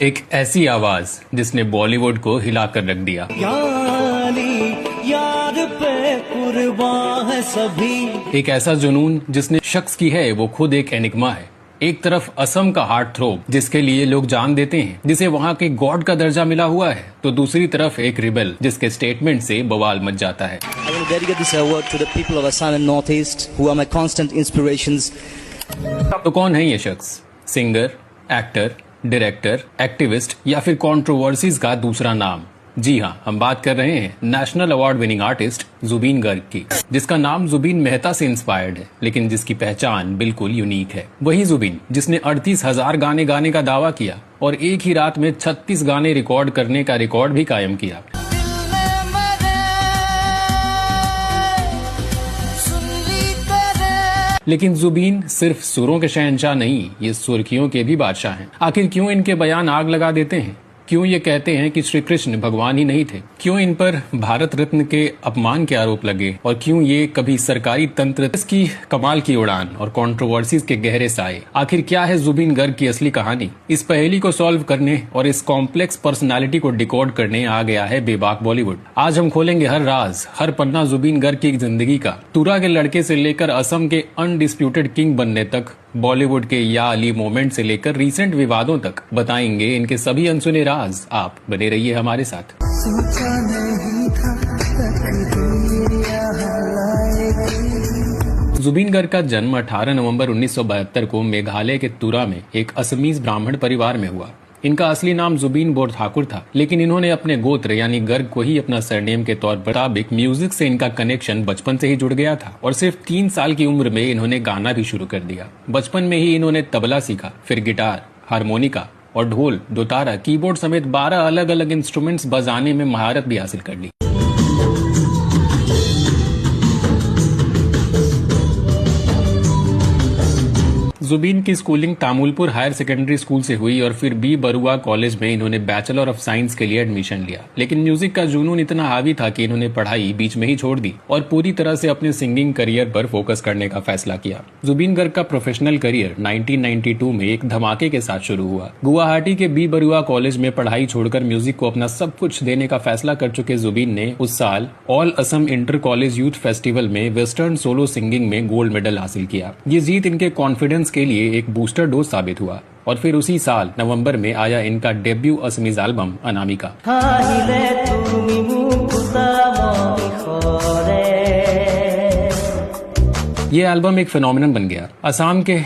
एक ऐसी आवाज जिसने बॉलीवुड को हिलाकर रख दिया। यार पे कुर्बान है सभी। एक ऐसा जुनून जिसने शख्स की है वो खुद एक एनिग्मा है। एक तरफ असम का हार्ट थ्रोब जिसके लिए लोग जान देते हैं, जिसे वहाँ के गॉड का दर्जा मिला हुआ है, तो दूसरी तरफ एक रिबेल जिसके स्टेटमेंट से बवाल मच जाता है। I will dedicate this award to the people of Assam and Northeast who are my constant inspirations. तो कौन है ये शख्स? सिंगर, एक्टर, डायरेक्टर, एक्टिविस्ट या फिर कंट्रोवर्सीज का दूसरा नाम? जी हाँ, हम बात कर रहे हैं national award winning artist Zubeen Garg की, जिसका नाम जुबीन मेहता से इंस्पायर्ड है, लेकिन जिसकी पहचान बिल्कुल यूनिक है। वही जुबीन जिसने 38,000 गाने गाने का दावा किया और एक ही रात में 36 गाने रिकॉर्ड करने का रिकॉर्ड भी कायम किया। लेकिन जुबीन सिर्फ सुरों के शहंशाह नहीं, ये सुर्खियों के भी बादशाह हैं। आखिर क्यों इनके बयान आग लगा देते हैं? क्यों ये कहते हैं कि श्री कृष्ण भगवान ही नहीं थे? क्यों इन पर भारत रत्न के अपमान के आरोप लगे? और क्यों ये कभी सरकारी तंत्र की कमाल की उड़ान और कंट्रोवर्सीज के गहरे साए? आखिर क्या है जुबीन गर्ग की असली कहानी? इस पहेली को सॉल्व करने और इस कॉम्प्लेक्स पर्सनालिटी को डिकोड करने आ गया है बेबाक बॉलीवुड। आज हम खोलेंगे हर राज, हर पन्ना जुबीन गर्ग की जिंदगी का। तुरा के लड़के से लेकर असम के अनडिस्प्यूटेड किंग बनने तक, बॉलीवुड के या अली मोमेंट से लेकर रीसेंट विवादों तक, बताएंगे इनके सभी अनसुने राज। आप बने रहिए हमारे साथ। जुबीन गर्ग का जन्म 18 नवंबर 1972 को मेघालय के तुरा में एक असमीज ब्राह्मण परिवार में हुआ। इनका असली नाम जुबीन बोरठाकुर था, लेकिन इन्होंने अपने गोत्र यानी गर्ग को ही अपना सरनेम के तौर पर मुताबिक म्यूजिक से इनका कनेक्शन बचपन से ही जुड़ गया था और सिर्फ 3 साल की उम्र में इन्होंने गाना भी शुरू कर दिया। बचपन में ही इन्होंने तबला सीखा, फिर गिटार, हारमोनिका और ढोल, दोतारा, कीबोर्ड समेत 12 अलग अलग इंस्ट्रूमेंट्स बजाने में महारत भी हासिल कर ली। जुबीन की schooling Tamulpur higher secondary school से हुई और फिर बी बरुआ कॉलेज में इन्होंने बैचलर ऑफ साइंस के लिए एडमिशन लिया। लेकिन म्यूजिक का जुनून इतना हावी था कि इन्होंने पढ़ाई बीच में ही छोड़ दी और पूरी तरह से अपने सिंगिंग करियर पर फोकस करने का फैसला किया। जुबीन गर्ग का प्रोफेशनल करियर 1992 में एक धमाके के साथ शुरू हुआ। गुवाहाटी के बी बरुआ कॉलेज में पढ़ाई छोड़कर म्यूजिक को अपना सब कुछ देने का फैसला कर चुके जुबीन ने उस साल all Assam inter college youth festival में वेस्टर्न सोलो सिंगिंग में गोल्ड मेडल हासिल किया। ये जीत इनके कॉन्फिडेंस के लिए एक बूस्टर डोज साबित हुआ और फिर उसी साल नवंबर में आया इनका डेब्यू असमीज एल्बम अनामिका। ये एल्बम एक फिनोमिनन बन गया। असम के